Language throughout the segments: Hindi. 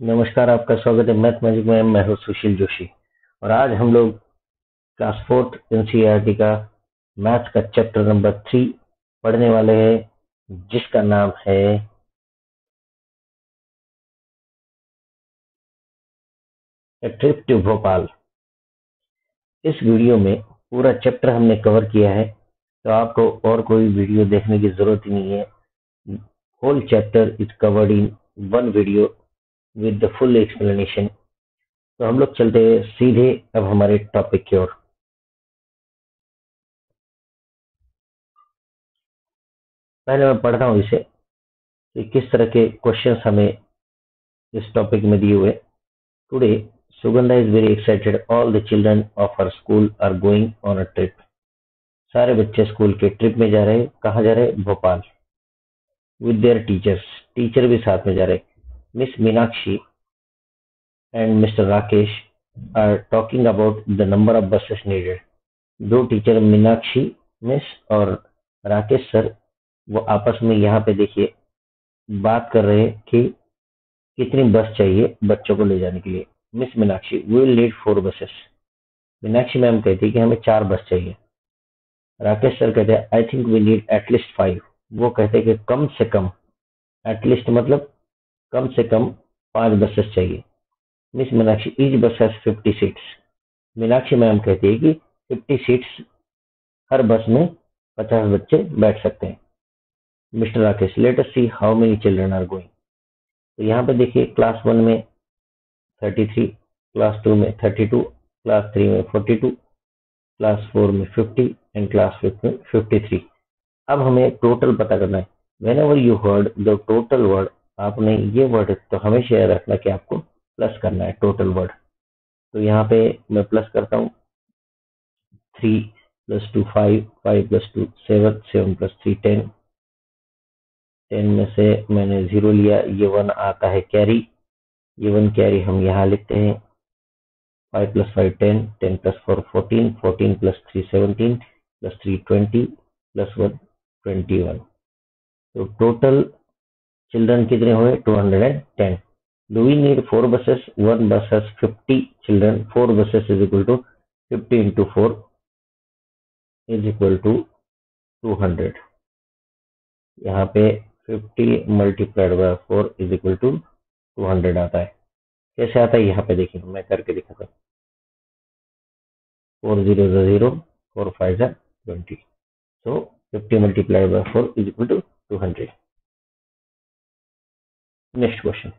नमस्कार, आपका स्वागत है मैथ मैजिक में। मैं हूं सुशील जोशी और आज हम लोग क्लास 4th एनसीईआरटी का मैथ का चैप्टर नंबर 3 पढ़ने वाले हैं, जिसका नाम है ए ट्रिप टू भोपाल। इस वीडियो में पूरा चैप्टर हमने कवर किया है, तो आपको और कोई वीडियो देखने की जरूरत ही नहीं है। Whole chapter is covered in one video with the full explanation. तो हम लोग चलते हैं सीधे अब हमारे टॉपिक की ओर। पहले मैं पढ़ता हूँ इसे कि किस तरह के क्वेश्चंस हमें इस टॉपिक में दिए हुए। Today Sugandha is very excited, all the children of her school are going on a trip. सारे बच्चे स्कूल के ट्रिप में जा रहे हैं। कहाँ जा रहे हैं? Bhopal. With their teachers, teacher भी साथ में जा रहे हैं। Miss Meenakshi and mister Rakesh are talking about the number of buses needed. दो टीचर मीनाक्षी मिस और राकेश सर वो आपस में यहाँ पे देखिए बात कर रहे हैं कि कितनी बस चाहिए बच्चों को ले जाने के लिए। Miss Meenakshi, we will need 4 buses. Meenakshi ma'am कहती है कि हमें 4 बस चाहिए। राकेश सर कहते हैं I think we need at least 5। वो कहते हैं कि कम से कम, एटलीस्ट मतलब कम से कम 5 बसेस चाहिए। मिस मीनाक्षी, ईच बस हैज 50 सीट्स। मीनाक्षी मैम कहती है कि 50 सीट्स, हर बस में 50 बच्चे बैठ सकते हैं। Mister Rakesh, let us see how many children are going. तो यहाँ पे देखिए क्लास 1 में 33, क्लास 2 में 32, क्लास 3 में 42, क्लास 4 में 50 एंड क्लास 5 में 53। अब हमें टोटल पता करना है। When ever you heard the total word, आपने ये वर्ड तो हमेशा याद रखना कि आपको प्लस करना है टोटल वर्ड। तो यहाँ पे मैं प्लस करता हूँ। 3 + 2 5, 5 + 2 7, 7 + 3 10, 10 में से मैंने 0 लिया, ये 1 आता है कैरी, ये 1 कैरी हम यहाँ लिखते हैं। 5 + 5 10, 10 + 4 14, 14 + 3 17, + 3 20, + 1 21। तो टोटल चिल्ड्रन कितने हुए? 210। Do we need 4 buses? One bus has 50 children. 4 buses is equal to 50 into 4 is equal to 200। यहाँ पे 50 multiplied by 4 is equal to 200 आता है। कैसे आता है यहाँ पे देखिए, मैं करके दिखाता हूँ। 4 zeros are 0, 4 5s are 20। So 50 multiplied by 4 is equal to 200। Next question.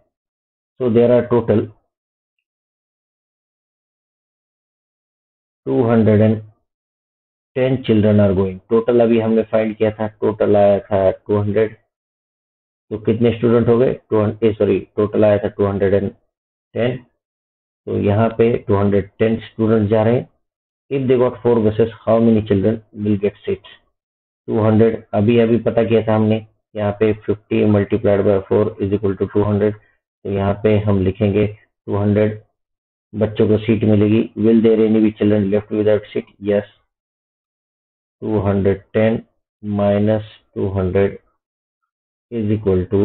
So there are total 210 children are going. Total अभी हमने फाइंड किया था, टोटल आया था 200। तो कितने स्टूडेंट हो गए? टोटल आया था 210। तो यहाँ पे 210 स्टूडेंट जा रहे हैं। If they got 4 buses, how many children will get seats? 200 अभी अभी पता किया था हमने। यहाँ पे 50 multiplied by 4 is equal to 200। तो यहाँ पे हम लिखेंगे 200 बच्चों को सीट मिलेगी। Will there any be children left without seat? Yes. 210 minus 200 is equal to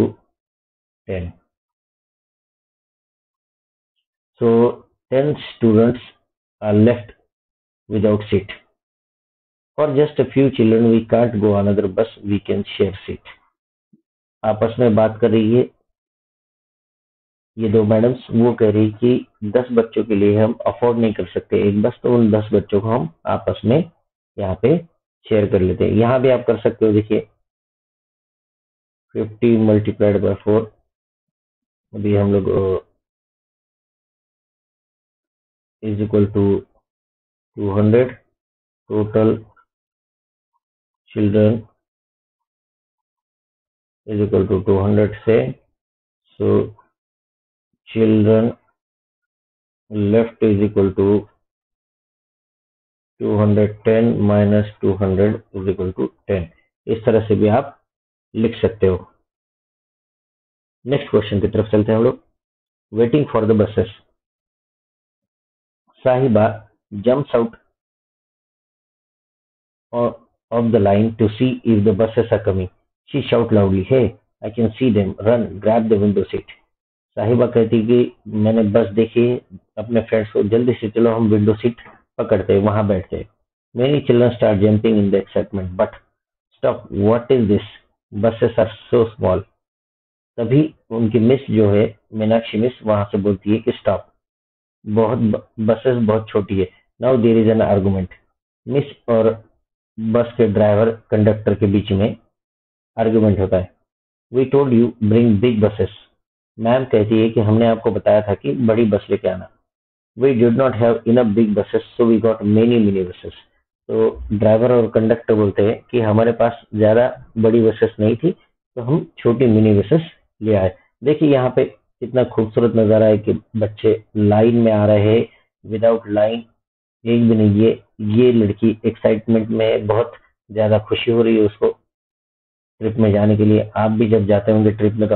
10। So 10 students are left without seat. For just a few children we can't go another bus, we can share seat। आपस में बात कर रही है ये दो मैडम्स। वो कह रही कि 10 बच्चों के लिए हम अफोर्ड नहीं कर सकते एक बस, तो उन 10 बच्चों को हम आपस में यहाँ पे शेयर कर लेते हैं। यहाँ भी आप कर सकते हो। देखिए 50 multiplied by 4, अभी हम लोग is equal to 200। total children is equal to 200 से, so children left is equal to 210 minus 200 is equal to 10। इस तरह से भी आप लिख सकते हो। नेक्स्ट क्वेश्चन की तरफ चलते हैं हम लोग। Waiting for the buses, Sahiba jumps out of the line to see if the buses are coming. She shout loudly, hey, I can see them, run, grab the window seat। साहिबा कहती कि मैंने बस देखी, अपने फ्रेंड्स को जल्दी से चलो हम विंडो सीट पकड़ते वहां बैठते। Many children start jumping in the excitement but stop, what is this, buses are so small. तभी उनकी मिस जो है, मीनाक्षी मिस, वहां से बोलती है कि स्टॉप, बसेस बहुत छोटी है। Now there is an argument, miss और बस के ड्राइवर कंडक्टर के बीच में आर्गुमेंट होता है। We told you bring big buses, ma'am कहती है कि हमने आपको बताया था कि बड़ी बस लेके आना। We did not have enough big buses so we got many mini buses. तो ड्राइवर और कंडक्टर बोलते हैं कि हमारे पास ज्यादा बड़ी बसेस नहीं थी, तो हम छोटी मिनी बसेस ले आए। देखिए यहाँ पे कितना खूबसूरत नजारा है कि बच्चे लाइन में आ रहे हैं, विदाउट लाइन एक भी नहीं। ये लड़की एक्साइटमेंट में बहुत ज्यादा खुशी हो रही है उसको ट्रिप में जाने के लिए। आप भी जब जाते होंगे ट्रिप में तो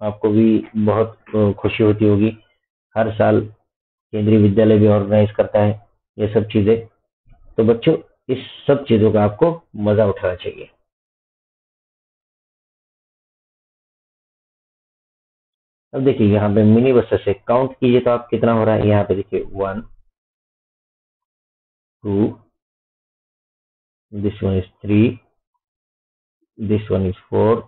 आपको भी बहुत खुशी होती होगी। हर साल केंद्रीय विद्यालय भी ऑर्गेनाइज करता है ये सब चीजें। तो बच्चों, इस सब चीजों का आपको मजा उठाना चाहिए। अब देखिए यहाँ पे मिनी बसेस से काउंट कीजिए तो आप कितना हो रहा है। यहाँ पे देखिए 1 2, this one is 3, this one is 4,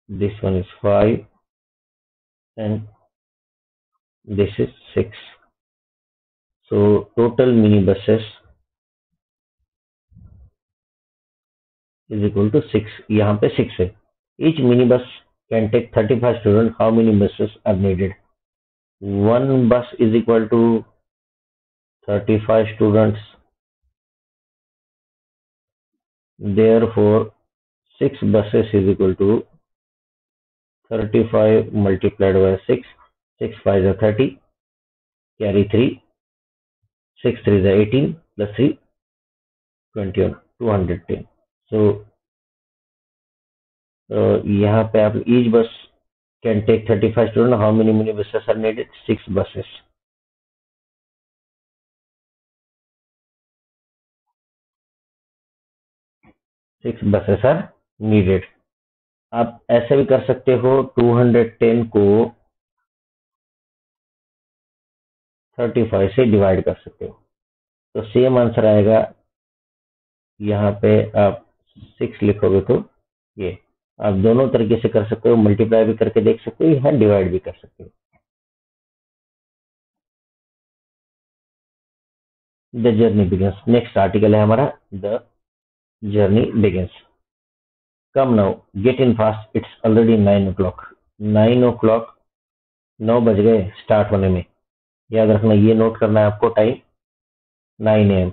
this one is 5 and this is 6। So total mini buses is equal to 6। यहाँ पे 6 है। Each mini bus can take 35 student, how many buses are needed. One bus is equal to 35 students, therefore 6 buses is equal to 35 multiplied by 6, 6 5 are 30, carry 3, 6 3 is 18, plus 3 21, 210। So यहाँ पे आप each bus can take 35 students, how many mini buses are needed? 6 buses। 6 buses are needed। आप ऐसे भी कर सकते हो, 210 को 35 से डिवाइड कर सकते हो, तो सेम आंसर आएगा। यहाँ पे आप 6 लिखोगे तो ये आप दोनों तरीके से कर सकते हो, मल्टीप्लाई भी करके देख सकते हो, यहाँ डिवाइड भी कर सकते हो। The journey begins, next article है हमारा, the journey begins. Come now get in fast, it's already 9 o'clock। 9 o'clock, 9 बज गए स्टार्ट होने में। याद रखना, ये नोट करना है आपको time, 9 AM।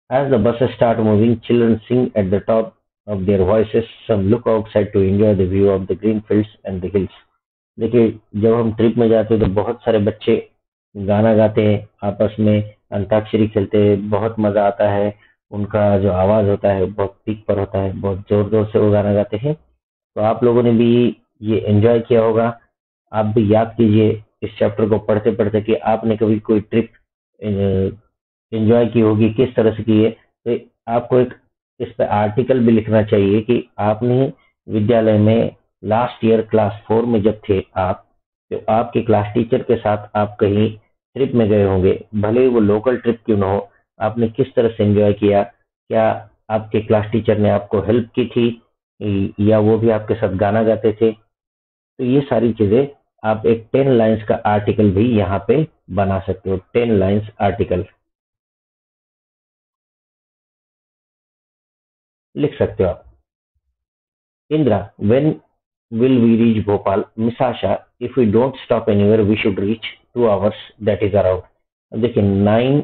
As the buses start moving, children sing at the top of their voices. Some look outside to enjoy the view of the green fields and the hills. देखिए, जब हम ट्रिप में जाते हैं तो बहुत सारे बच्चे गाना गाते हैं, आपस में अंताक्षरी खेलते हैं, बहुत मजा आता है। उनका जो आवाज होता है बहुत पीक पर होता है, बहुत जोर जोर से वो गाना गाते हैं। तो आप लोगों ने भी ये एंजॉय किया होगा। आप भी याद कीजिए इस चैप्टर को पढ़ते पढ़ते कि आपने कभी कोई ट्रिप एंजॉय की होगी, किस तरह से की है। तो आपको एक इस पे आर्टिकल भी लिखना चाहिए कि आपने विद्यालय में लास्ट ईयर क्लास 4 में जब थे आप, तो आपके क्लास टीचर के साथ आप कहीं ट्रिप में गए होंगे, भले ही वो लोकल ट्रिप क्यों ना हो, आपने किस तरह से एंजॉय किया। क्या आपके क्लास टीचर ने आपको हेल्प की थी, या वो भी आपके साथ गाना गाते थे। तो ये सारी चीजें आप एक 10 लाइन्स का आर्टिकल भी यहाँ पे बना सकते हो, 10 लाइन्स आर्टिकल लिख सकते हो आप। Indira, when will we reach Bhopal? Miss Asha, if we don't stop anywhere, we should reach 2 hours, that is around। अब देखिए 9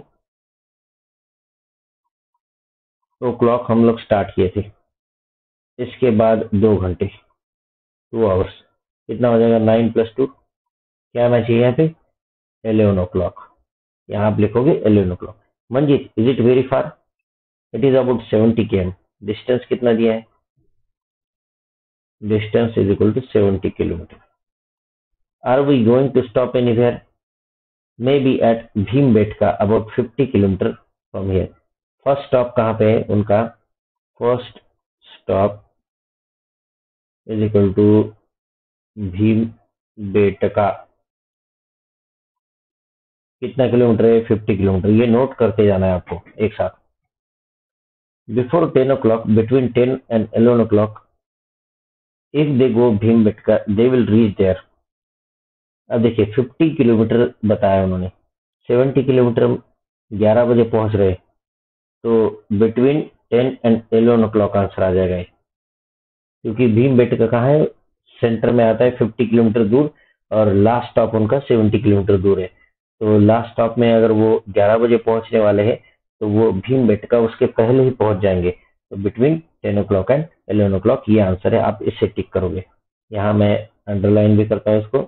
o'clock हम लोग स्टार्ट किए थे, इसके बाद 2 घंटे, 2 hours, कितना हो जाएगा 9 + 2, क्या आना चाहिए यहाँ पे 11 o'clock। यहाँ आप लिखोगे 11 o'clock। Manjeet, is it very far? It is about 70 km। Distance कितना दिया है? Distance is equal to 70 km। Are we going to stop anywhere? May be at Bhimbetka, about 50 km from here. First stop कहाँ पे है उनका? First stop is equal to Bhimbetka कितना किलोमीटर है? 50 किलोमीटर। ये नोट करते जाना है आपको एक साथ। Before 10 o'clock, between 10 and 11 o'clock, if they go Bhimbetka, they will reach there। अब देखिए 50 किलोमीटर बताया उन्होंने, 70 किलोमीटर 11 बजे पहुंच रहे, तो बिटवीन 10 एंड 11 o'clock आंसर आ जाएगा, क्योंकि भीमबेटका कहाँ है? सेंटर में आता है 50 किलोमीटर दूर, और लास्ट स्टॉप उनका 70 किलोमीटर दूर है। तो लास्ट स्टॉप में अगर वो 11 बजे पहुंचने वाले हैं, तो वो भीमबेटका उसके पहले ही पहुंच जाएंगे। तो बिटवीन 10 o'clock एंड 11 o'clock ये आंसर है। आप इससे टिक करोगे। यहाँ मैं अंडरलाइन भी करता हूँ इसको,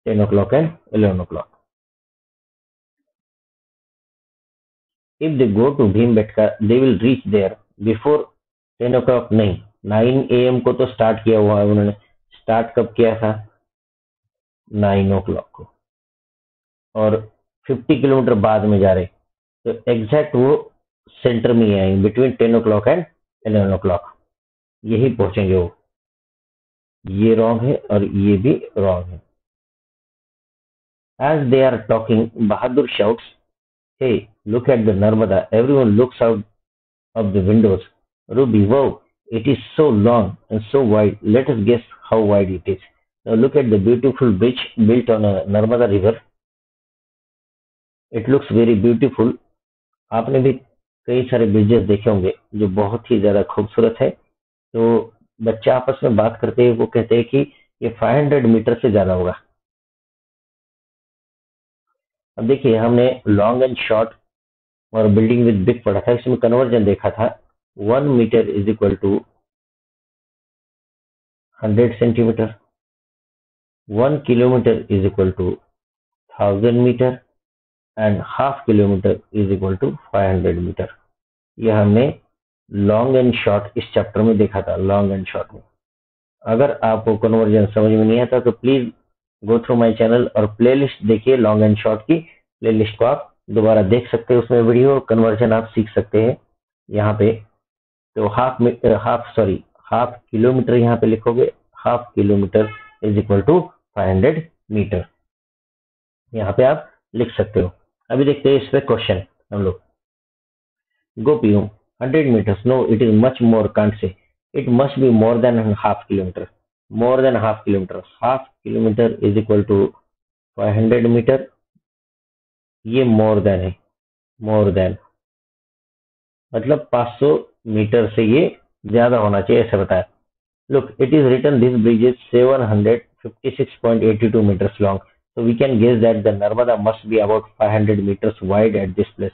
10 o'clock and 11 o'clock। If they go to Bhimbetka, they will reach there before 10 o'clock। नहीं, 9 AM को तो स्टार्ट किया हुआ है उन्होंने। स्टार्ट कब किया था? 9 o'clock को। और 50 किलोमीटर बाद में जा रहे, तो एग्जैक्ट वो सेंटर में ही आएंगे, बिटवीन 10 o'clock एंड 11 o'clock यही पहुंचेंगे वो। ये रॉन्ग है और ये भी रॉन्ग है। As they are talking, Bahadur shouts, "Hey, look at the Narmada." Everyone looks out of the windows. Ruby, wow, it is so long and so wide. Let us guess how wide it is. Now look at the beautiful bridge built on a Narmada river. It looks very beautiful. आपने भी कई सारे ब्रिजेस देखे होंगे जो बहुत ही ज्यादा खूबसूरत है। तो बच्चे आपस में बात करते हैं, वो कहते हैं कि ये 500 मीटर से ज्यादा होगा। अब देखिए, हमने लॉन्ग एंड शॉर्ट और बिल्डिंग विद बिग पढ़ा था, इसमें कन्वर्जन देखा था। 1 metre is equal to 100 centimetre, 1 kilometre is equal to 1000 metre, and half kilometre is equal to 500 metre. यह हमने लॉन्ग एंड शॉर्ट इस चैप्टर में देखा था, लॉन्ग एंड शॉर्ट में। अगर आपको कन्वर्जन समझ में नहीं आता तो please go through my channel और प्लेलिस्ट देखिए, लॉन्ग एंड शॉर्ट की प्लेलिस्ट को आप दोबारा देख सकते हैं, उसमें वीडियो कन्वर्जन आप सीख सकते हैं यहाँ पे। तो हाफ किलोमीटर यहाँ पे लिखोगे, half kilometre is equal to 500 metre, यहाँ पे आप लिख सकते हो। अभी देखते हैं इस पे क्वेश्चन हम लोग। Go Piyum, 100 meters. No, it is much more, can't say. It must be more than half kilometer. More than half kilometer. Half kilometer is equal to 500 metre. ये मोर देन है, मोर देन मतलब 500 मीटर से ये ज्यादा होना चाहिए, ऐसा बताया। Look, it is written this bridge is 756.82 meters long. So we can guess that the Narmada must be about 500 meters wide at this place.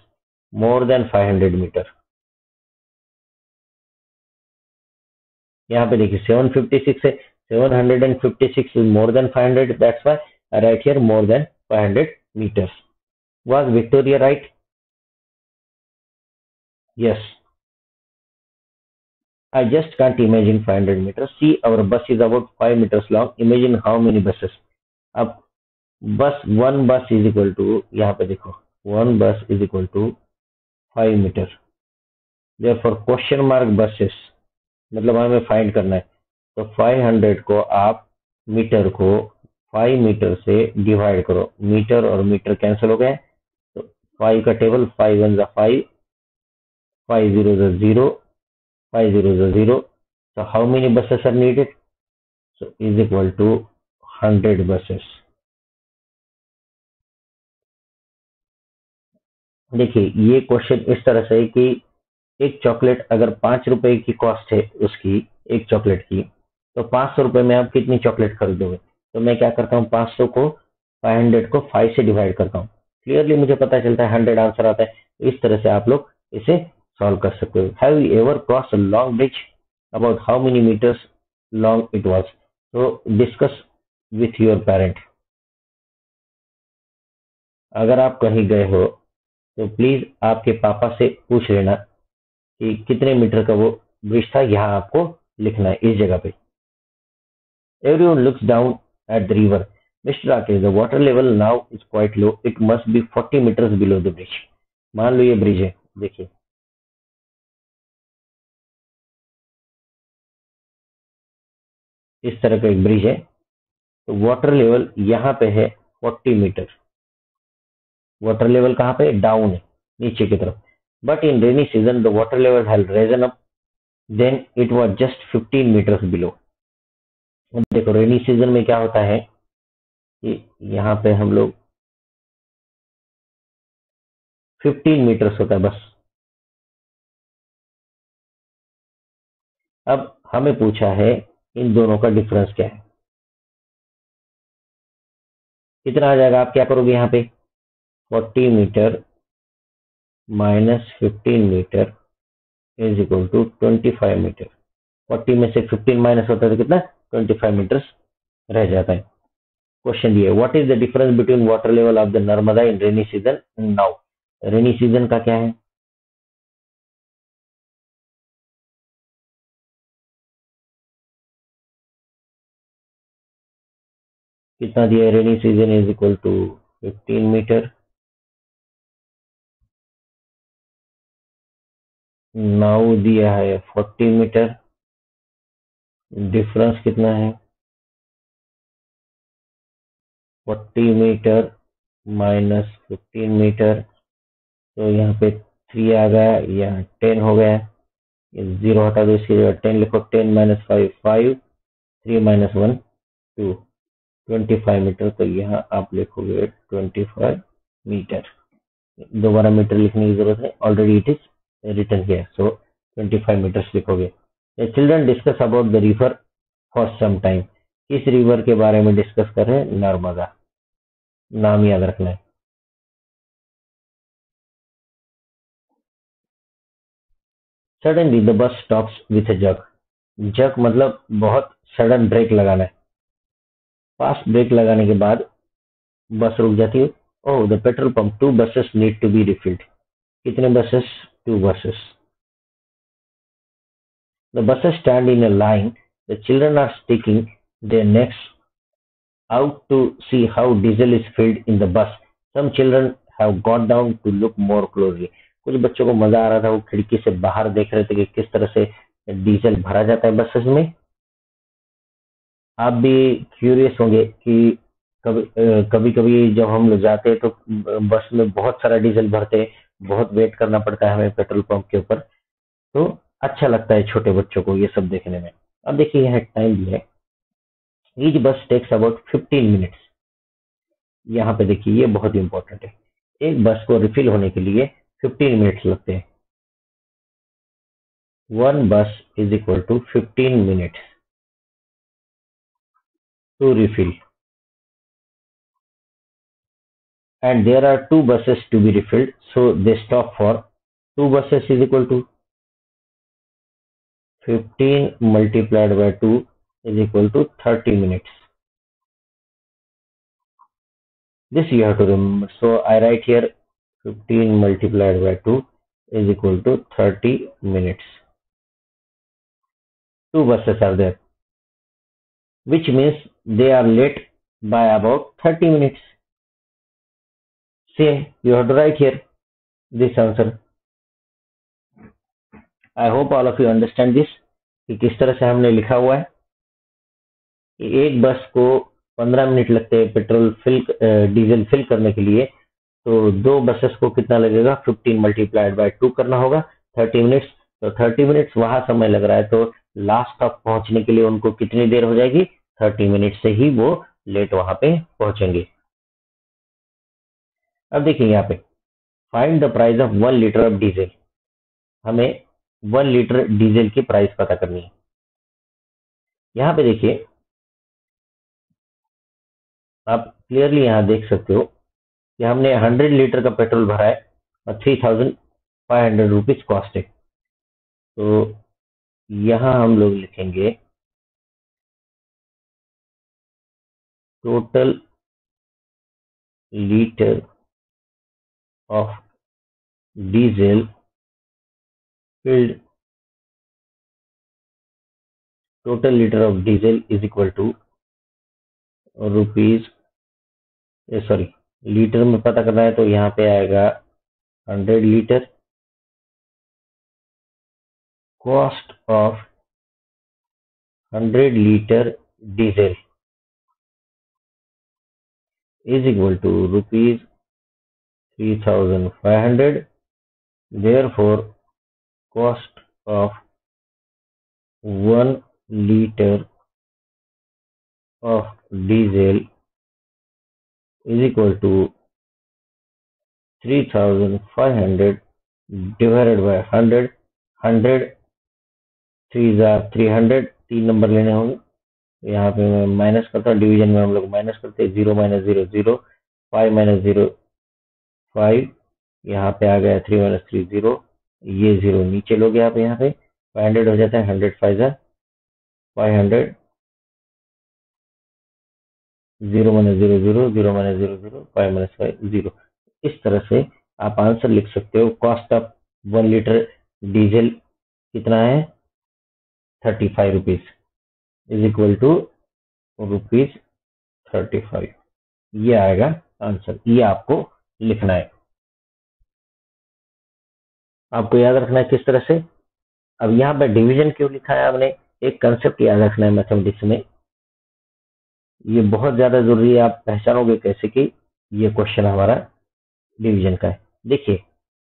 More than 500 meter. यहाँ पे देखिए 756 है, 756 is more than 500, that's why I write here more than 500 meters. Was Victoria right? Yes. I just can't imagine 500 meters. See, our bus is about 5 meters long. Imagine how many buses. अब बस, one bus is equal to, यहाँ पे देखो, one bus is equal to 5 metre. Therefore question mark buses, मतलब हमें फाइंड करना है। तो 500 को आप मीटर को 5 मीटर से डिवाइड करो, मीटर और मीटर कैंसिल हो गए, तो 5 का table, 5 1 5, 5 0 0, 5 0 0। So how many buses are needed? So is equal to 100 buses। देखिए ये क्वेश्चन इस तरह से है कि एक चॉकलेट अगर 5 रुपए की कॉस्ट है उसकी, एक चॉकलेट की, तो 500 रुपए में आप कितनी चॉकलेट खरीदोगे? तो मैं क्या करता हूँ, 500 को 500 को 5 से डिवाइड करता हूँ, क्लियरली मुझे पता चलता है 100 आंसर आता है। इस तरह से आप लोग इसे सॉल्व कर सकते हो। Have you ever cross a long bridge? About how many metres long it was? तो डिस्कस विथ योर पेरेंट। अगर आप कहीं गए हो तो प्लीज आपके पापा से पूछ लेना कि कितने मीटर का वो ब्रिज था, यहाँ आपको लिखना है इस जगह पे। Everyone looks down at the river. Mr. Rakesh, the water level now is quite low. It must be 40 meters below the bridge. मान लो ये ब्रिज है, देखिए इस तरह का एक ब्रिज है, तो वाटर लेवल यहाँ पे है 40 मीटर। वाटर लेवल कहाँ पे? डाउन है, नीचे की तरफ। But in rainy season the water level has risen up, then it was just 15 metres below. देखो रेनी सीजन में क्या होता है कि यहाँ पे हम लोग 15 मीटर्स होता है बस। अब हमें पूछा है इन दोनों का डिफरेंस क्या है, कितना आ जाएगा? आप क्या करोगे यहाँ पे? 40 metre minus 15 metre is equal to 25 metre. 40 में से 15 माइनस होता है तो कितना? 25 मीटर्स रह जाता है। क्वेश्चन दिया, what is the difference between water level of the Narmada in rainy season and now? Rainy season का क्या है? कितना दिया है? Rainy season is equal to 15 metre, now दिया है 40 मीटर। डिफरेंस कितना है? 40 मीटर माइनस 15 मीटर, तो यहाँ पे 3 आ गया, यहाँ 10 हो गया। ये 0 हटा दो, इसकी जगह 10 लिखो। 10 माइनस 5 5, 3 माइनस 1 2, 25 मीटर। तो यहाँ आप लिखोगे 25 मीटर। दोबारा मीटर लिखने की जरूरत है, already it is written here, so 25 metres लिखोगे। Children discuss about the river for some time. किस रिवर के बारे में डिस्कस कर रहे हैं? नर्मदा। नाम याद रखना है। Suddenly the bus stops with a jerk. Jerk मतलब बहुत सडन ब्रेक लगाना है। फास्ट ब्रेक लगाने के बाद बस रुक जाती है। Oh the petrol pump, 2 buses need to be refilled. कितने buses? 2 buses। The buses stand in a line. The children are sticking their necks out to see how diesel is filled in the bus. Some children have got down to look more closely. कुछ बच्चों को मजा आ रहा था, वो खिड़की से बाहर देख रहे थे कि किस तरह से डीजल भरा जाता है बसेस में। आप भी क्यूरियस होंगे कि कभी कभी जब हम लोग जाते हैं तो बस में बहुत सारा डीजल भरते हैं, बहुत वेट करना पड़ता है हमें पेट्रोल पंप के ऊपर। तो अच्छा लगता है छोटे बच्चों को ये सब देखने में। अब देखिए यहाँ टाइम भी है, ईच बस टेक्स अबाउट 15 मिनट्स। यहाँ पे देखिए ये बहुत इंपॉर्टेंट है, एक बस को रिफिल होने के लिए 15 मिनट्स लगते हैं। One bus is equal to 15 minutes to refill, and there are 2 buses to be refilled, so they stop for 2 buses is equal to 15 multiplied by 2 is equal to 30 minutes. This you have to remember. So I write here 15 multiplied by 2 is equal to 30 minutes. 2 buses are there, which means they are late by about 30 minutes. Same, you have to write here this answer. I hope all of you understand this कि किस तरह से हमने लिखा हुआ है कि एक बस को 15 मिनट लगते हैं पेट्रोल फिल डीजल फिल करने के लिए, तो 2 बसेस को कितना लगेगा? 15 मल्टीप्लाइड बाय 2 करना होगा, 30 मिनट्स। तो 30 मिनट्स वहां समय लग रहा है, तो लास्ट तक पहुंचने के लिए उनको कितनी देर हो जाएगी? 30 मिनट से ही वो लेट वहां पे पहुंचेंगे। अब देखिए यहाँ पे find the price of 1 litre of diesel. हमें 1 लीटर डीजल की प्राइस पता करनी है। यहाँ पे देखिए आप क्लियरली यहाँ देख सकते हो कि हमने 100 लीटर का पेट्रोल भरा है और 3500 रुपीज कॉस्ट है। तो यहाँ हम लोग लिखेंगे total litre of diesel filled, total litre of diesel is equal to rupees, sorry litre में पता करना है तो यहाँ पे आएगा 100 litre. Cost of 100 litre diesel is equal to rupees 3,500. Therefore, cost of 1 liter of diesel is equal to 3,500 divided by 100. 100 3 are 300, 3 number लेने होंगे। यहाँ पे मैं माइनस करता हूँ, डिवीजन में हम लोग माइनस करते हैं, 0 - 0 0, 5 - 0 5, यहाँ पे आ गया 3 - 3 0, ये 0 नीचे लोगे आप, यहाँ पे 500 हो जाता है, 100 5 500, 0 - 0 0, 0 - 0 0, 5 - 5 0। इस तरह से आप आंसर लिख सकते हो। कॉस्ट ऑफ 1 लीटर डीजल कितना है, 35 rupees, is equal to rupees 35। ये आएगा आंसर, ये आपको लिखना है, आपको याद रखना है किस तरह से। अब यहाँ पे डिवीजन क्यों लिखा है आपने, एक कंसेप्ट याद रखना है मैथमेटिक्स में, ये बहुत ज्यादा जरूरी है, आप पहचानोगे कैसे कि ये क्वेश्चन हमारा डिवीजन का है। देखिए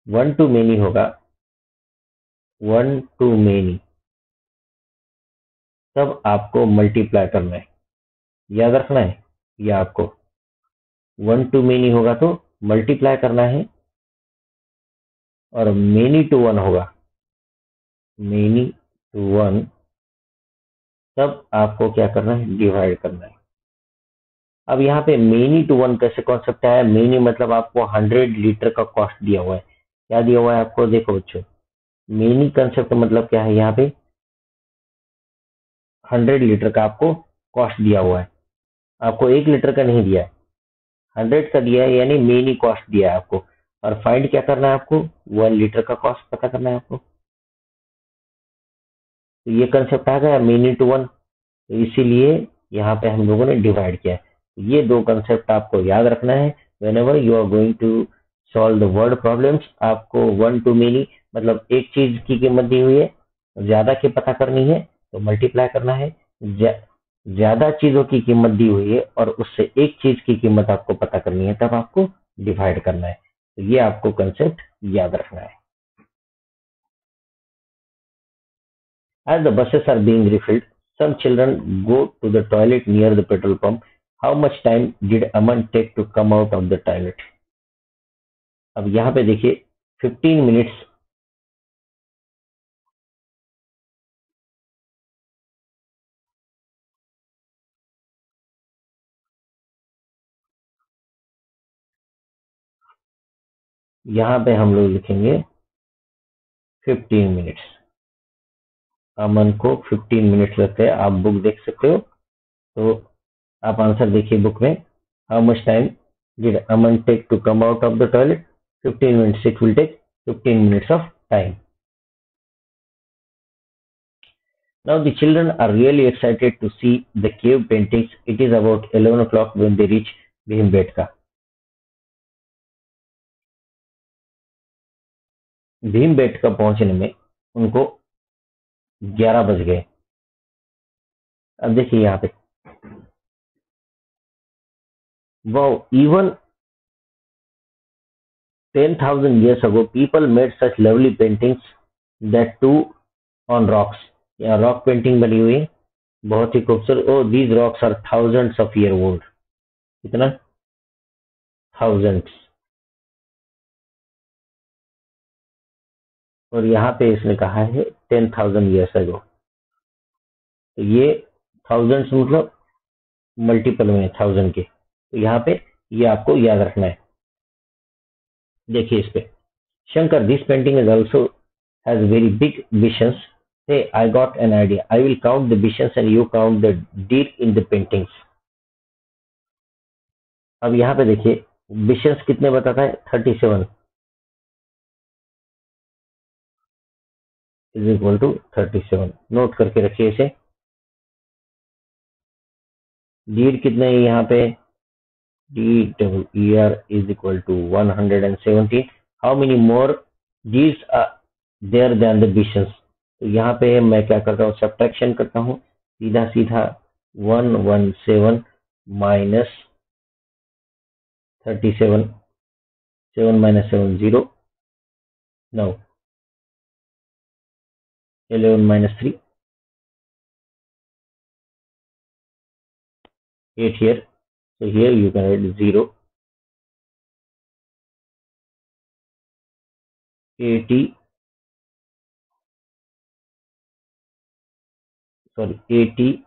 1 to many होगा, 1 to many, तब आपको मल्टीप्लाई करना है, याद रखना है। ये आपको 1 to many होगा तो मल्टीप्लाई करना है, और many to 1 होगा, many to 1, तब आपको क्या करना है, डिवाइड करना है। अब यहाँ पे मेनी टू 1 कैसे कॉन्सेप्ट आया, मेनी मतलब आपको 100 लीटर का कॉस्ट दिया हुआ है। क्या दिया हुआ है आपको, देखो बच्चों, मेनी कंसेप्ट मतलब क्या है, यहाँ पे 100 लीटर का आपको कॉस्ट दिया हुआ है, आपको 1 लीटर का नहीं दिया है, 100 का दिया है, यानी मेनी कॉस्ट दिया है आपको। और फाइंड क्या करना है आपको, 1 लीटर का कॉस्ट पता करना है आपको। तो ये कंसेप्ट आ गया मेनी टू 1, तो इसीलिए यहाँ पे हम लोगों ने डिवाइड किया है। ये दो कंसेप्ट आपको याद रखना है whenever you are going to solve the word problems. आपको 1 to many मतलब एक चीज की कीमत दी हुई है, ज्यादा की पता करनी है तो मल्टीप्लाई करना है, ज्यादा चीजों की कीमत दी हुई है और उससे एक चीज की कीमत आपको पता करनी है, तब आपको डिवाइड करना है। तो ये आपको कंसेप्ट याद रखना है। As the buses are being refilled, some children go to the toilet near the petrol pump. How much time did Aman take to come out of the toilet? अब यहाँ पे देखिए 15 मिनट्स, यहाँ पे हम लोग लिखेंगे 15 मिनट्स। अमन को 15 मिनट्स लगते हैं, आप बुक देख सकते हो, तो आप आंसर देखिए बुक में। How much time did Aman take to come out of the toilet, 15 minutes, it will take 15 minutes of time. Now the children are really excited to see the cave paintings. It is about 11 o'clock when they reach Bhimbetka. Bhimbetka पहुंचने में उनको 11 बज गए। अब देखिए यहाँ पे, wow, even 10,000 years ago people made such lovely paintings, that too on rocks। यहाँ रॉक पेंटिंग बनी हुई है, बहुत ही खूबसूरत। Oh these rocks are thousands of year old, कितना, थाउजेंड्स। और यहाँ पे इसने कहा है 10,000 ईयर्स अगो, तो ये थाउजेंड्स मतलब मल्टीपल में थाउजेंड के, तो यहाँ पे ये आपको याद रखना है। देखिए इस पे, Shankar, this painting is also has very big bisons. Hey, I got an idea. I will count the bisons and you count the deer in the paintings. अब यहाँ पे देखिए बिशंस कितने बताता है, 37 इज इक्वल टू 37। नोट करके रखिए इसे। डीर कितने है यहाँ पे, D double E R is equal to 117। How many more deers are there than the bisons. तो यहाँ पे मैं क्या करता हूँ, सब्ट्रैक्शन करता हूँ, सीधा सीधा 117 minus 37, 7 minus 7, 0. Now 11 minus 3, 8 here. So here you can write 0, 80, 80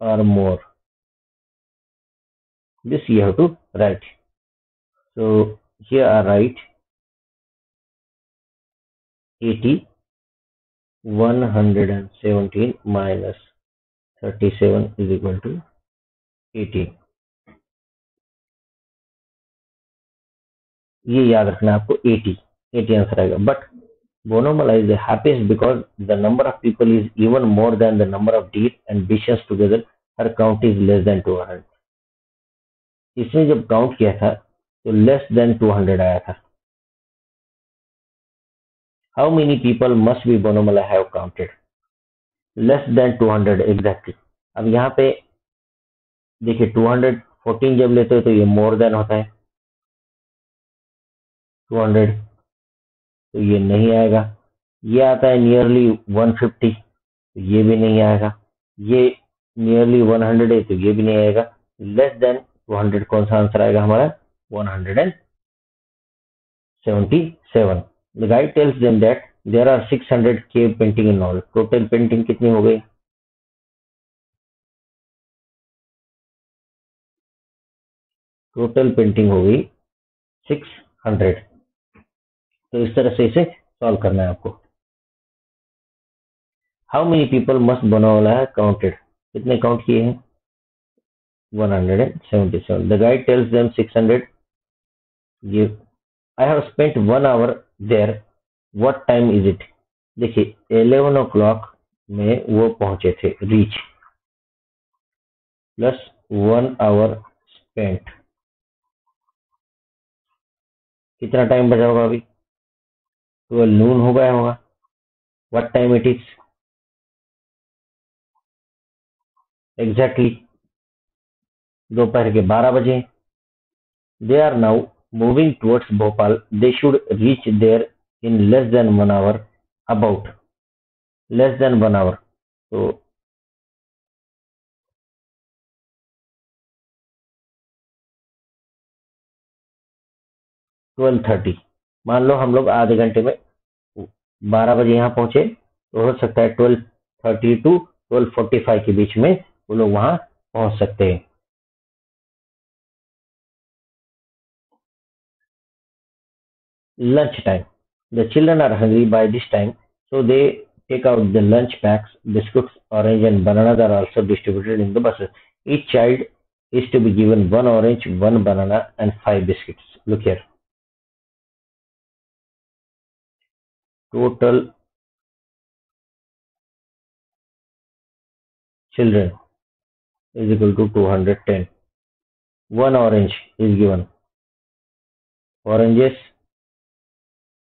or more. This you have to write. So here I write 80, 117 minus 37 is equal to 18. ये याद रखना है आपको 80 आंसर आएगा. But Bonomala is the happiest because the number of people is even more than the number of deer and bisons together. Her count is less than 200. इसने जब काउंट किया था तो लेस देन 200 आया था. How many people must be Bonomala have counted? Less than 200 exactly. अब यहाँ पे देखिए 214 जब लेते हो तो ये मोर देन होता है 200, तो ये नहीं आएगा. ये आता है नियरली 150, तो ये भी नहीं आएगा. ये नियरली 100 है तो ये भी नहीं आएगा. लेस देन 200 कौन सा आंसर आएगा हमारा? 177. The guide tells them that there are 600 cave painting in all. Total painting कितनी हो गई? टोटल पेंटिंग हो गई 600. तो इस तरह से इसे सॉल्व करना है आपको. How many people must Bonomala है काउंटेड? कितने काउंट किए हैं? 177. The guide tells them 600. ये I have spent 1 hour there. What time is it? देखिए 11 o'clock में वो पहुंचे थे, रीच, प्लस 1 hour spent. कितना टाइम बचा होगा अभी? 12 noon हो गया होगा. What time it is? Exactly दोपहर के 12 बजे. They are now moving towards Bhopal. They should reach there in less than 1 hour. About less than 1 hour. तो 12:30. मान लो हम लोग आधे घंटे में 12 बजे यहाँ पहुंचे, तो हो सकता है 12:30 to 12:45 के बीच में वो लोग वहां पहुंच सकते हैं. Lunch time. The children are hungry by this time, so they take out the lunch packs. Biscuits, orange and bananas are also distributed in the buses. Each child is to be given 1 orange, 1 banana and 5 biscuits. Look here. Total children is equal to 210. 1 orange is given. Oranges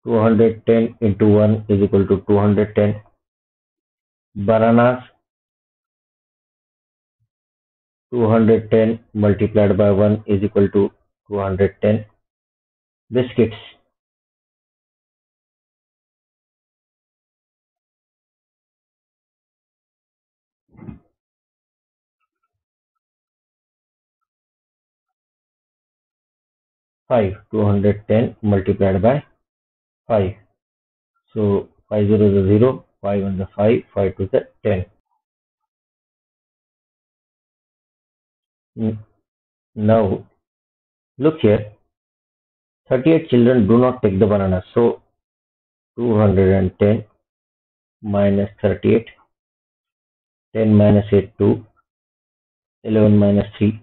210 into 1 is equal to 210. Bananas 210 multiplied by 1 is equal to 210. Biscuits 5. 210 multiplied by 5. So 5 0 is 0, 5 1 is 5, 5 2 is 10. Now look here, 38 children do not take the banana. So 210 minus 38, 10 minus 8 2, 11 minus 3,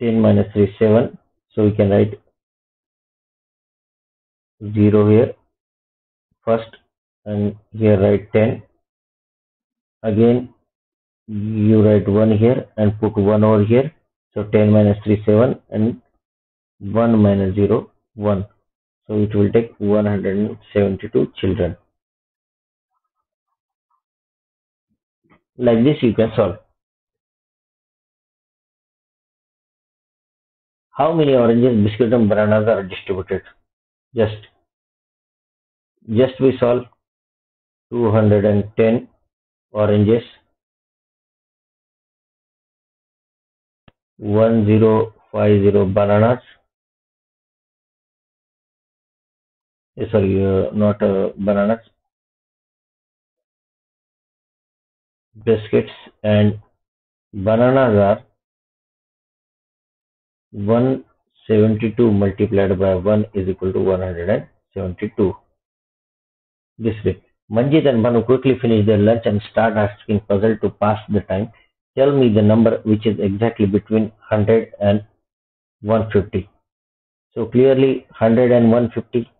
10 minus 3 7. So we can write 0 here first, and here write 10. Again you write 1 here and put 1 over here. So 10 minus 3 7 and 1 minus 0 1. So it will take 172 children. Like this you can solve. How many oranges, biscuits and bananas are distributed? Just we solve 210 oranges, 1050 bananas. Sorry, not bananas, biscuits, and bananas are 172 multiplied by 1 is equal to 172. This way, Manjit and Banu quickly finish their lunch and start asking puzzle to pass the time. Tell me the number which is exactly between 100 and 150. So clearly 100 and 150.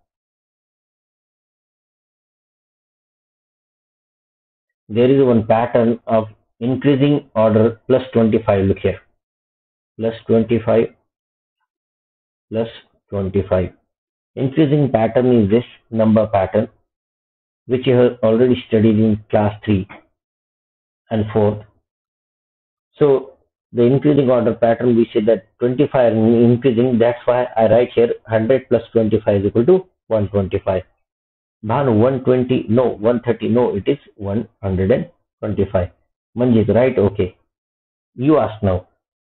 There is one pattern of increasing order plus 25. Look here, plus 25 plus 25. Increasing pattern is this number pattern, which you have already studied in class 3 and 4. So the increasing order pattern, we say that 25 increasing, that's why I write here 100 plus 25 is equal to 125. Bhanu, 120, no, 130, no, it is 125. Manjit, right? Okay. You ask now.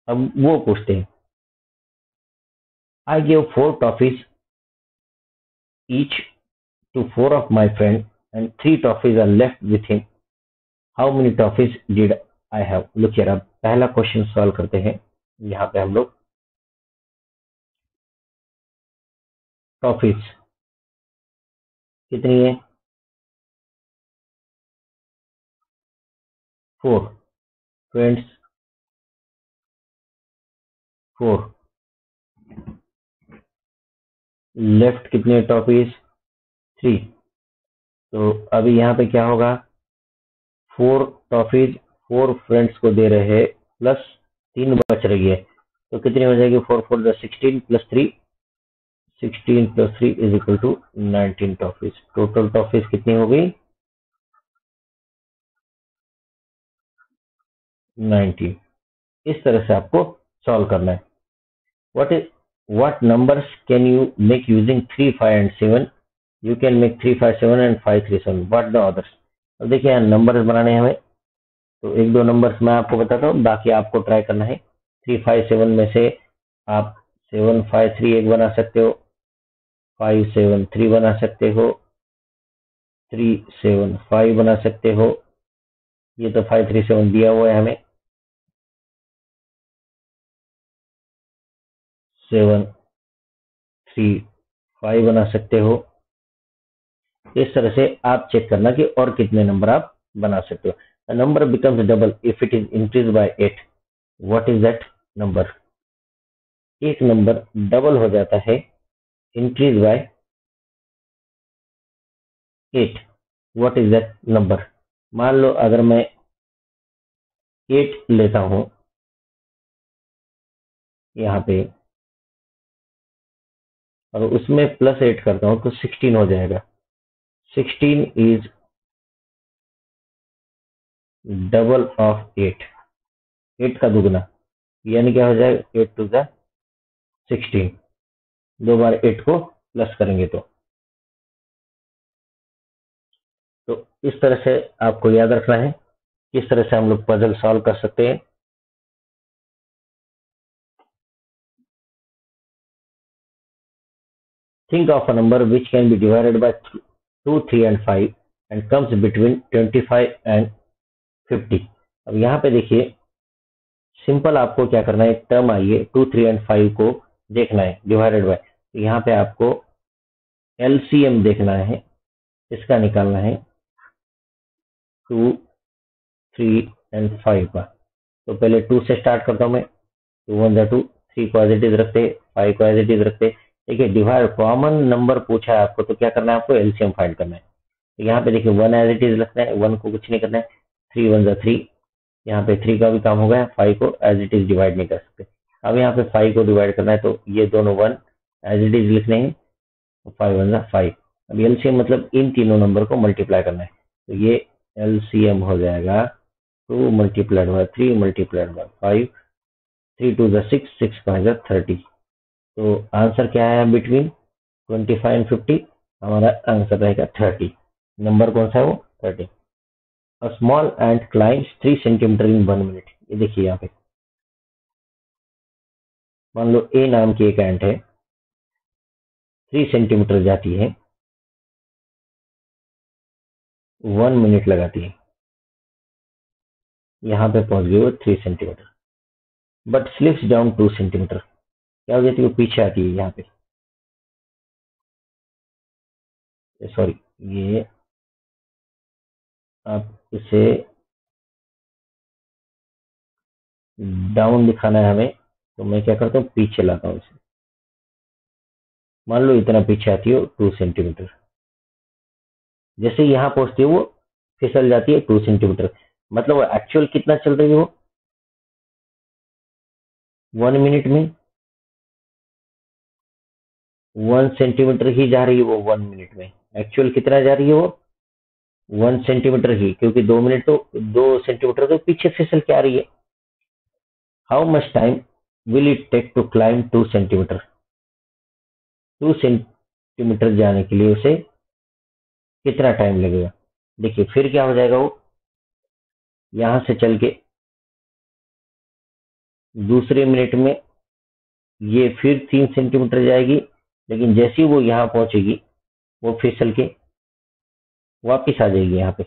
अब वो पूछते हैं. I gave 4 toffees each to 4 of my friends and 3 toffees are left with him. How many toffees did I have? Look here, अब पहला क्वेश्चन सॉल्व करते हैं. यहाँ पे हम लोग टॉफीज कितनी है? 4. फ्रेंड्स 4. लेफ्ट कितने टॉफीज? 3. तो अभी यहाँ पे क्या होगा? 4 टॉफीज 4 फ्रेंड्स को दे रहे हैं प्लस 3 बच रही है, तो कितनी हो जाएगी? 4 4 16 plus 3, 16 plus 3 is equal to 19 toffees. Total toffees कितनी हो गई? 19. इस तरह से आपको सॉल्व करना है. what numbers can you make using 3 5 and 7? You can make 3 5 7 and 5 3 7. what the others? अब देखिए यहाँ नंबर्स बनाने हैं हमें, तो एक दो नंबर्स मैं आपको बताता हूँ, बाकी आपको ट्राई करना है. 3 5 7 में से आप 7 5 3 एक बना सकते हो, 5 7 3 बना सकते हो, 3 7 5 बना सकते हो. ये तो 5 3 7 दिया हुआ है हमें. 7 3 5 बना सकते हो. इस तरह से आप चेक करना कि और कितने नंबर आप बना सकते हो. A number becomes double if it is increased by 8. What is that number? एक नंबर डबल हो जाता है increase by 8. What is that number? मान लो अगर मैं 8 लेता हूं यहाँ पे और उसमें प्लस 8 करता हूं तो 16 हो जाएगा. 16 इज डबल ऑफ 8. 8 का दुगना, यानी क्या हो जाएगा? 8 टू द 16. दो बार 8 को प्लस करेंगे तो इस तरह से आपको याद रखना है किस तरह से हम लोग पजल सॉल्व कर सकते हैं. Think of a number which can be divided by 2 3 and 5 and comes between 25 and 50. अब यहाँ पे देखिए सिंपल आपको क्या करना है, टर्म आइए 2 3 and 5 को देखना है डिवाइडेड बाय. तो यहाँ पे आपको एलसीएम देखना है, इसका निकालना है 2 3 and 5 का. तो पहले 2 से स्टार्ट करता हूं मैं. 2 1 2, 3 को एज इट इज रखते, 5 को एज इट इज रखते. देखिए डिवाइड कॉमन नंबर पूछा है आपको, तो क्या करना है? आपको एलसीएम फाइंड करना है. तो यहाँ पे देखिए 1 एज इट इज रखना है, 1 को कुछ नहीं करना है. 3 1 3, यहाँ पे 3 का भी काम हो गया. 5 को एज इट इज डिवाइड नहीं कर सकते. अब यहाँ पे 5 को डिवाइड करना है, तो ये दोनों 1 एज इट इज लिखने हैं. 5 1 5. अब एलसीएम मतलब इन तीनों नंबर को मल्टीप्लाई करना है, तो ये एलसीएम हो जाएगा 2 multiplied by 3 multiplied by 5, 3 to the 6, 6 5 the 30. तो आंसर क्या है बिटवीन 25 एंड 50? हमारा आंसर रहेगा 30. नंबर कौन सा है वो? 30. A small ant climbs 3 centimetre in 1 minute. ये देखिए यहाँ पे मान लो ए नाम की एक एंट है, 3 सेंटीमीटर जाती है, 1 मिनट लगाती है, यहाँ पे पहुंच गई वो 3 centimetre, but slips down 2 centimetre. क्या हो जाती है? वो पीछे आती है यहाँ पे. सॉरी, ये आप इसे डाउन दिखाना है हमें, तो मैं क्या करता हूँ, पीछे लाता हूँ इसे. मान लो इतना पीछे आती है 2 सेंटीमीटर, जैसे यहाँ पहुंचती है वो फिसल जाती है 2 सेंटीमीटर. मतलब वो एक्चुअल कितना चल रही है? वो 1 मिनट में 1 सेंटीमीटर ही जा रही है वो 1 मिनट में. एक्चुअल कितना जा रही है वो? 1 सेंटीमीटर ही, क्योंकि 2 मिनट तो 2 सेंटीमीटर तो पीछे फिसल के आ रही है. How much time will it take to climb 2 centimetre? 2 centimetre जाने के लिए उसे कितना टाइम लगेगा? देखिए फिर क्या हो जाएगा, वो यहां से चल के दूसरे मिनट में ये फिर 3 सेंटीमीटर जाएगी, लेकिन जैसे ही वो यहाँ पहुंचेगी वो फिसल के वापिस आ जाएगी यहाँ पे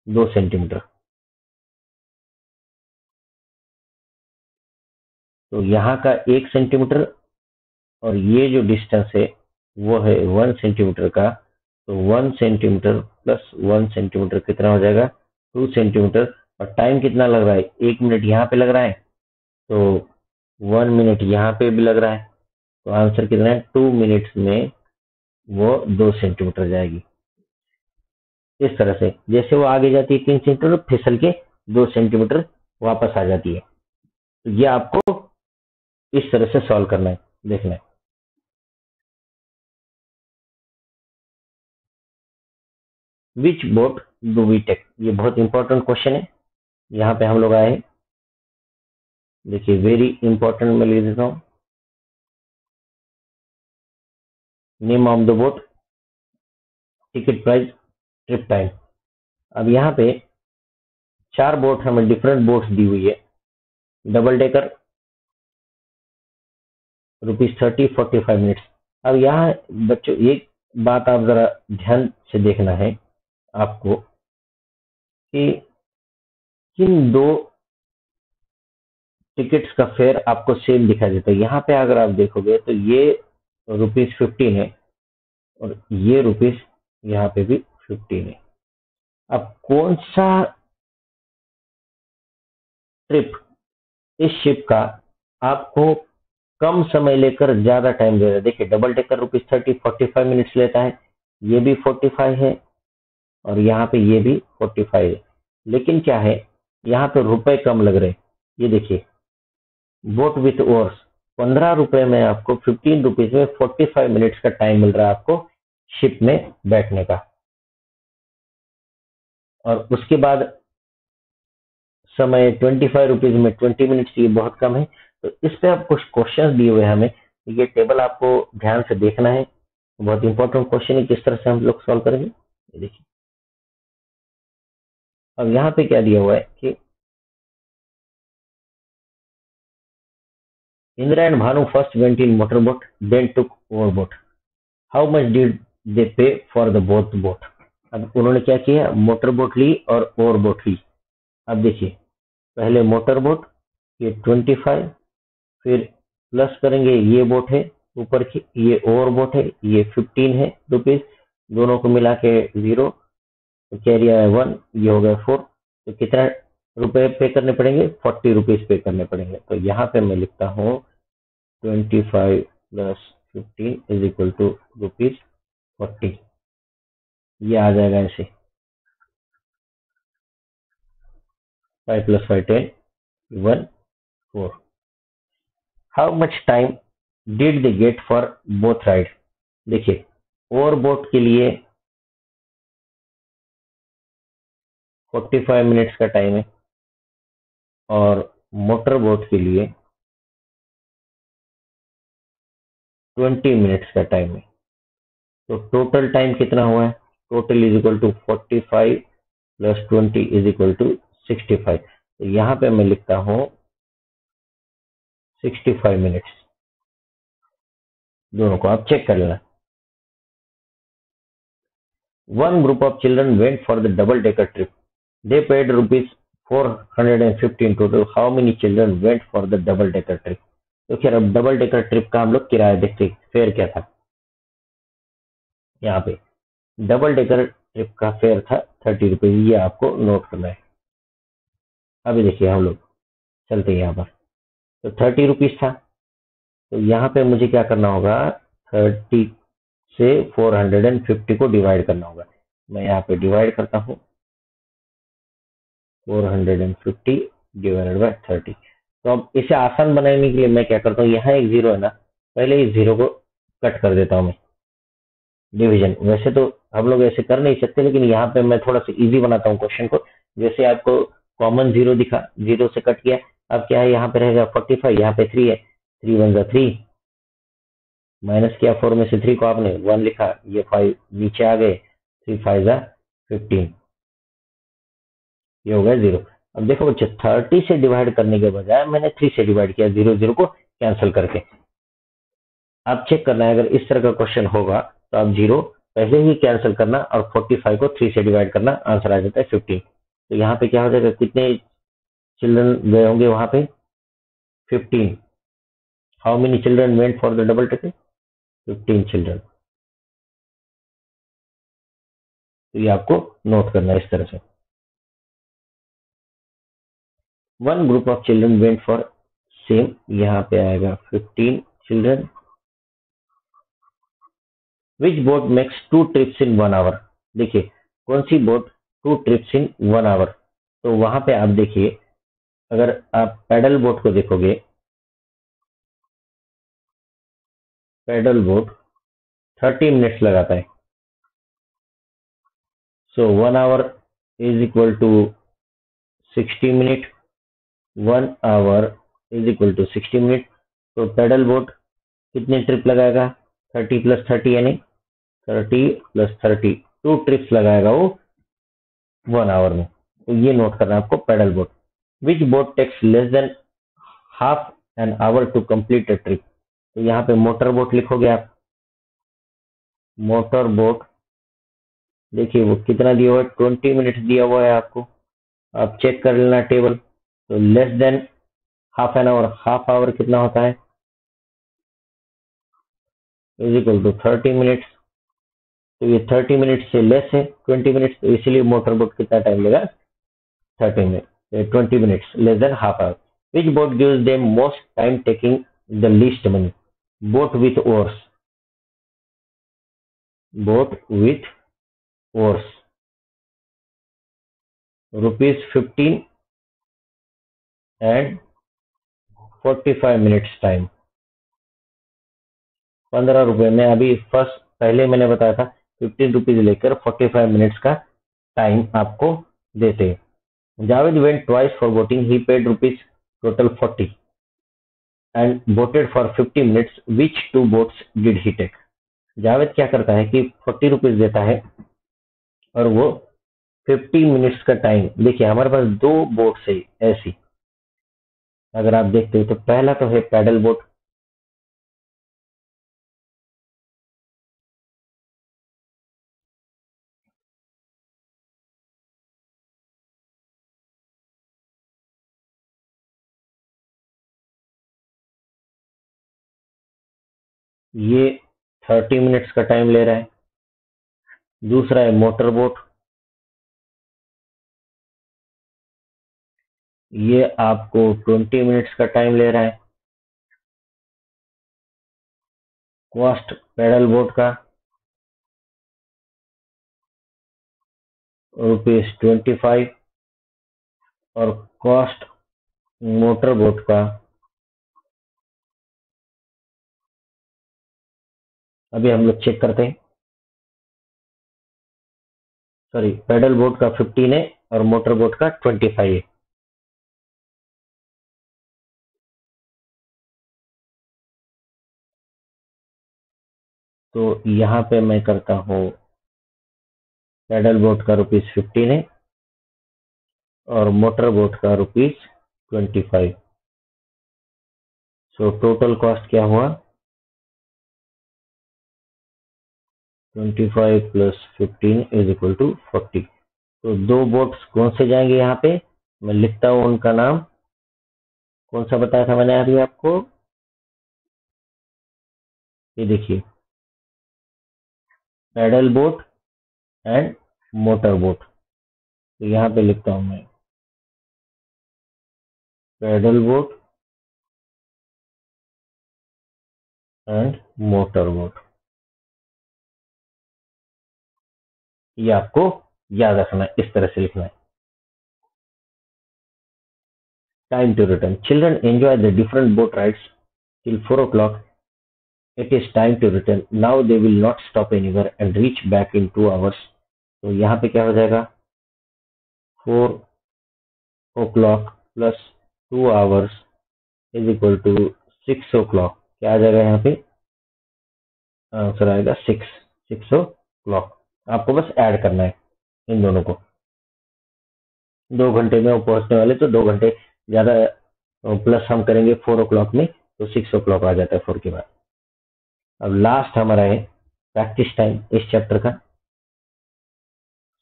2 सेंटीमीटर. तो यहाँ का 1 सेंटीमीटर और ये जो डिस्टेंस है वो है 1 सेंटीमीटर का. तो 1 सेंटीमीटर प्लस 1 सेंटीमीटर कितना हो जाएगा? 2 सेंटीमीटर. और टाइम कितना लग रहा है? 1 मिनट यहाँ पे लग रहा है, तो 1 मिनट यहाँ पे भी लग रहा है. तो आंसर कितना है? 2 मिनट्स में वो 2 सेंटीमीटर जाएगी. इस तरह से जैसे वो आगे जाती है 3 सेंटीमीटर, फिसल के 2 सेंटीमीटर वापस आ जाती है. तो ये आपको इस तरह से सॉल्व करना है, देखना है. विच बोट डू वी टेक? ये बहुत इंपॉर्टेंट क्वेश्चन है. यहाँ पे हम लोग आए हैं, देखिए वेरी इंपॉर्टेंट, मैं लिख देता हूँ. Name of the boat, ticket price, trip time. अब यहाँ पे 4 बोट हमें डिफरेंट बोट्स दी हुई है. Double decker ₹30, 45 minutes. अब यहाँ बच्चों एक बात आप जरा ध्यान से देखना है आपको, कि किन दो टिकट्स का फेयर आपको सेम दिखाई देता है. यहाँ पे अगर आप देखोगे तो ये ₹15 है और ये रुपीस यहाँ पे भी 15 है. अब कौन सा ट्रिप इस शिप का आपको कम समय लेकर ज्यादा टाइम दे रहा है? देखिए डबल डेकर ₹30, 45 मिनट्स लेता है, ये भी 45 है और यहाँ पे ये भी 45 है. लेकिन क्या है, यहाँ पे रुपए कम लग रहे हैं. ये देखिए बोट विथ ओवर्स, ₹15 में आपको 15 रुपीज में 45 मिनट्स का टाइम मिल रहा है आपको शिप में बैठने का. और उसके बाद समय ₹25 में 20 मिनट्स, ये बहुत कम है. तो इस पे आप कुछ क्वेश्चंस दिए हुए हैं हमें, ये टेबल आपको ध्यान से देखना है. बहुत इंपॉर्टेंट क्वेश्चन है, किस तरह से हम लोग सॉल्व करेंगे ये देखिए. अब यहाँ पे क्या दिया हुआ है कि Indira and Bhanu first went in motor boat then took over boat. How much did they pay for the both boat? अब उन्होंने क्या किया, मोटर बोट ली और ओवर बोट ली. अब देखिए पहले मोटर बोट, ये 25, फिर प्लस करेंगे ये बोट है ऊपर की, ये ओवर बोट है, ये 15 है रुपीज, दोनों को मिला के 0, तो कैरी आया 1, ये हो गया 4. तो कितना रुपए पे करने पड़ेंगे? ₹40 पे करने पड़ेंगे. तो यहाँ पे मैं लिखता हूँ 25 प्लस 15 इज इक्वल टू ₹40. ये आ जाएगा ऐसे 5 plus 5 10, 1 4. How much time did they get for both ride? देखिए ओवर बोट के लिए 45 मिनट्स का टाइम है, और मोटर बोट के लिए 20 मिनट्स का टाइम है। तो टोटल टाइम कितना हुआ है? Total is equal to 45 plus 20 is equal to 65। तो यहाँ पे मैं लिखता हूँ 65 मिनट्स। दोनों को आप चेक कर लेना। One group of children went for the double-decker trip. They paid rupees 450 in total. How many children went for the double-decker trip? तो खैर अब डबल डेकर ट्रिप का हम लोग किराया देखते हैं, फेयर क्या था। यहाँ पे डबल डेकर ट्रिप का फेयर था 30 रुपीज, ये आपको नोट करना है। अभी देखिए हम लोग चलते हैं यहाँ पर, तो 30 रुपीज था। तो यहाँ पे मुझे क्या करना होगा, 30 से 450 को डिवाइड करना होगा। मैं यहाँ पे डिवाइड करता हूँ, 450 डिवाइडेड बाय 30। तो अब इसे आसान बनाने के लिए मैं क्या करता हूँ, यहाँ एक जीरो है ना, पहले इस जीरो को कट कर देता हूँ मैं, डिवीजन। वैसे तो हम लोग ऐसे कर नहीं सकते, लेकिन यहाँ पे मैं थोड़ा सा इजी बनाता हूँ क्वेश्चन को। जैसे आपको कॉमन जीरो दिखा, जीरो से कट किया, अब क्या है यहाँ पे रहेगा 45, यहाँ पे 3 है, 3 वन जा 3, माइनस किया 4 में से 3 को आपने 1 लिखा, ये 5 नीचे आ गए, 3 5 जा 15, ये हो गया जीरो। अब देखो बच्चे, 30 से डिवाइड करने के बजाय मैंने 3 से डिवाइड किया, जीरो जीरो को कैंसिल करके। आप चेक करना है, अगर इस तरह का क्वेश्चन होगा तो आप जीरो पहले ही कैंसिल करना और 45 को 3 से डिवाइड करना, आंसर आ जाता है 15। तो यहाँ पे क्या हो जाएगा, कितने चिल्ड्रन गए होंगे वहां पे, 15। How many children went for the double ticket, 15 children. तो ये आपको नोट करना है इस तरह से। One group of children went for same, यहाँ पे आएगा 15 children. Which boat makes 2 trips in 1 hour. देखिए कौन सी बोट 2 ट्रिप्स इन 1 आवर। तो वहां पे आप देखिए, अगर आप पैडल बोट को देखोगे, पैडल बोट 30 मिनट्स लगाता है। So 1 hour is equal to 60 minute, 1 hour is equal to 60 minute. तो पैडल बोट कितने ट्रिप लगाएगा, 30 प्लस 30 यानी 30 प्लस 30, 2 ट्रिप्स लगाएगा वो 1 आवर में। तो ये नोट करना है आपको, paddle boat. Which boat takes less than half an hour to complete a trip. तो यहाँ पे मोटर बोट लिखोगे आप, मोटर बोट, देखिए वो कितना दिया हुआ है, 20 मिनट दिया हुआ है आपको, आप चेक कर लेना टेबल। तो less than half an our, half hour कितना होता है, इज इक्वल टू 30 मिनट्स। तो ये 30 मिनट से लेस है 20 मिनट्स, तो इसीलिए मोटर बोट कितना टाइम लेगा, 30 minute, 20 minutes less than half hour. Which boat gives them most time taking the least money, boat with ores, boat with ores, ₹15 and 45 minutes time, 15 रुपए में। अभी फर्स्ट पहले मैंने बताया था 15 रुपीज लेकर 45 मिनट्स का टाइम आपको देते हैं। Javed went twice for boating, he paid rupees total 40 and boated for 50 minutes, which 2 boats did he take. Javed क्या करता है कि 40 रुपीज देता है और वो 50 मिनट्स का टाइम, देखिए हमारे पास 2 बोट है ऐसी, अगर आप देखते हो तो पहला तो है पैडल बोट, ये 30 मिनट्स का टाइम ले रहा है। दूसरा है मोटर बोट, ये आपको 20 मिनट्स का टाइम ले रहा है। कॉस्ट पैडल बोट का ₹25 और कॉस्ट मोटर बोट का, अभी हम लोग चेक करते हैं, सॉरी पैडल बोट का 15 है और मोटर बोट का 25 है। तो यहाँ पे मैं करता हूँ पैडल बोट का ₹15 है और मोटर बोट का ₹25। सो टोटल कॉस्ट क्या हुआ? 25 + 15 = 40। तो 2 बोट्स कौन से जाएंगे यहाँ पे? मैं लिखता हूँ उनका नाम। कौन सा बताया था मैंने अभी आपको? ये देखिए, paddle boat and motor boat. तो यहाँ पे लिखता हूँ मैं paddle boat and motor boat. ये आपको याद रखना है, इस तरह से लिखना है। Time to return. Children enjoy the different boat rides till 4 o'clock. It is time to return. Now they will not stop anywhere and reach back in 2 hours. तो यहाँ पे क्या हो जाएगा? 4 o'clock plus 2 hours is equal to 6 o'clock. क्या आ जाएगा यहाँ पे? आंसर आएगा 6 o'clock। आपको बस ऐड करना है इन दोनों को। 2 घंटे में वो पहुंचने वाले, तो 2 घंटे ज्यादा प्लस हम करेंगे 4 o'clock में, तो 6 o'clock आ जाता है 4 के बाद। अब लास्ट हमारा है प्रैक्टिस टाइम इस चैप्टर का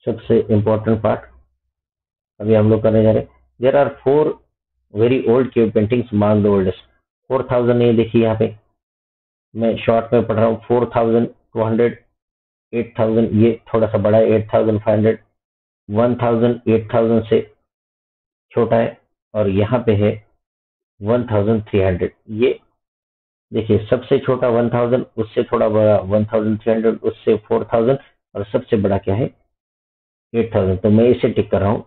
सबसे इम्पोर्टेंट पार्ट अभी हम लोग करने जा रहे हैं। There are 4 very old cave paintings, mark the oldest. 4000 ये देखिए, यहाँ पे मैं शॉर्ट में पढ़ रहा हूँ। 4200, 8000 ये थोड़ा सा बड़ा है, 8500, 1000 8000 से छोटा है, और यहाँ पे है 1300। ये देखिए, सबसे छोटा 1000, उससे थोड़ा बड़ा 1300, उससे 4000, और सबसे बड़ा क्या है 8000। तो मैं इसे टिक कर रहा हूँ।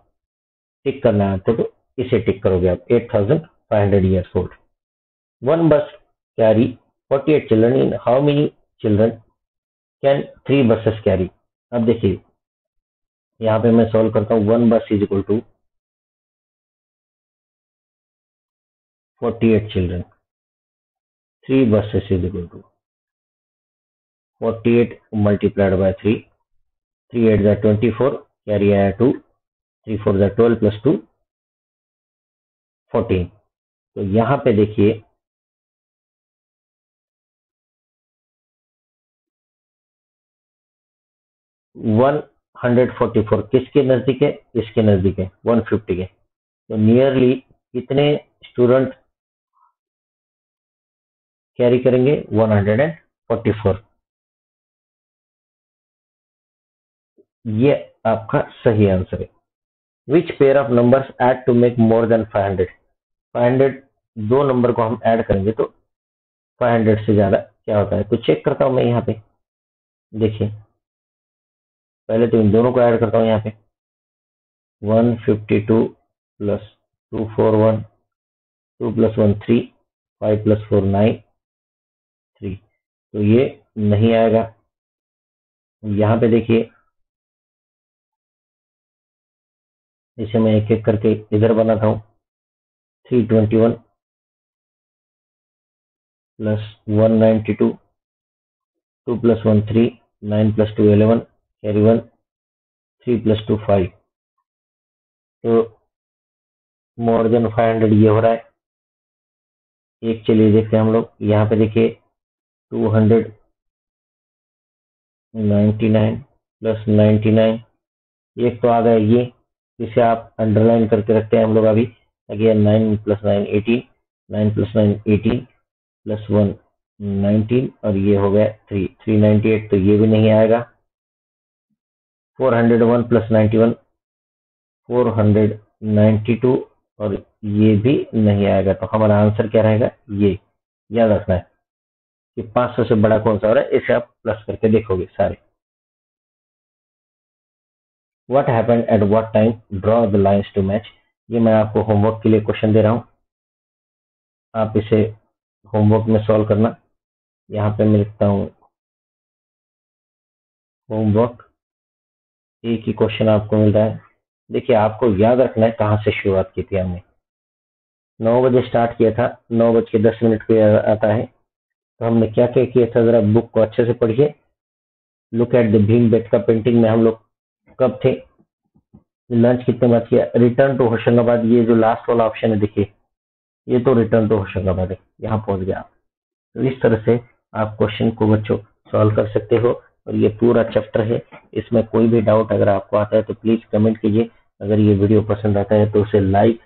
टिक करना है तो इसे टिक करोगे आप। 8500 years old। One bus carry 48 children। In how many children can 3 buses carry? अब देखिए, यहाँ पे मैं सॉल्व करता हूँ। 1 bus is equal to 48 children। 3 buses is equal to 48 multiplied by 3। 3 8 is 24, carry आया 2, 3 4 is 12 plus 2 14। तो यहाँ पे देखिए 144 किसके नजदीक है? इसके नजदीक है, 150 के। तो नियरली कितने स्टूडेंट कैरी करेंगे? 144। ये आपका सही आंसर है। Which pair of numbers add to make more than 500? 500 दो नंबर को हम ऐड करेंगे तो 500 से ज्यादा क्या होता है? तो चेक करता हूं मैं यहाँ पे। देखिए, पहले तो इन दोनों को ऐड करता हूँ यहाँ पे। 152 प्लस 241, 2 + 1 3, 5 + 4 9 3। तो ये नहीं आएगा। यहाँ पे देखिए, इसे मैं एक एक करके इधर बनाता हूँ। 321 प्लस 192, 2 + 1 3, 9 + 2 11, कैरी 1, 3 + 2 5। तो मोर देन 500 ये हो रहा है। एक चलिए देखते हैं हम लोग। यहाँ पे देखिए 299 प्लस 99, एक तो आ गया ये, इसे आप अंडरलाइन करके रखते हैं हम लोग अभी। अगेन 9 + 9 18, 9 + 9 18 प्लस 1 19, और ये हो गया 398। तो ये भी नहीं आएगा। 401 प्लस 91 492, और ये भी नहीं आएगा। तो हमारा आंसर क्या रहेगा? ये याद रखना है कि 500 से बड़ा कौन सा हो रहा है, इसे आप प्लस करके देखोगे सारे। What happened at what time? Draw the lines to match. ये मैं आपको होमवर्क के लिए क्वेश्चन दे रहा हूँ, आप इसे होमवर्क में सॉल्व करना। यहाँ पे मैं लिखता हूँ होमवर्क। एक ही क्वेश्चन आपको मिल रहा है। देखिए, आपको याद रखना है कहाँ से शुरुआत की थी हमने। 9 बजे स्टार्ट किया था, 9 बज के 10 मिनट पे आता है। तो हमने क्या क्या किया था, जरा बुक को अच्छे से पढ़िए। Look at the Bhim Betka painting में हम लोग कब थे, लंच कितने बात किया, रिटर्न टू होशंगाबाद, ये जो लास्ट वाला ऑप्शन है देखिए, ये तो रिटर्न टू होशंगाबाद है, यहाँ पहुंच गया आप। तो इस तरह से आप क्वेश्चन को बच्चों सॉल्व कर सकते हो, और ये पूरा चैप्टर है, इसमें कोई भी डाउट अगर आपको आता है तो प्लीज कमेंट कीजिए। अगर ये वीडियो पसंद आता है तो उसे लाइक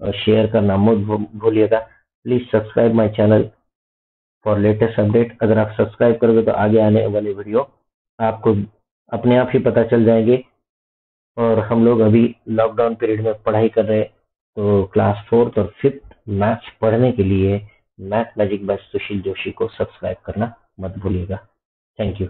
और शेयर करना मत भूलिएगा। Please subscribe my channel for latest update. अगर आप सब्सक्राइब करोगे तो आगे आने वाले वीडियो आपको अपने आप ही पता चल जाएंगे। और हम लोग अभी लॉकडाउन पीरियड में पढ़ाई कर रहे हैं, तो क्लास 4th और 5th मैथ्स पढ़ने के लिए मैथ मैजिक बाय सुशील जोशी को सब्सक्राइब करना मत भूलिएगा। Thank you.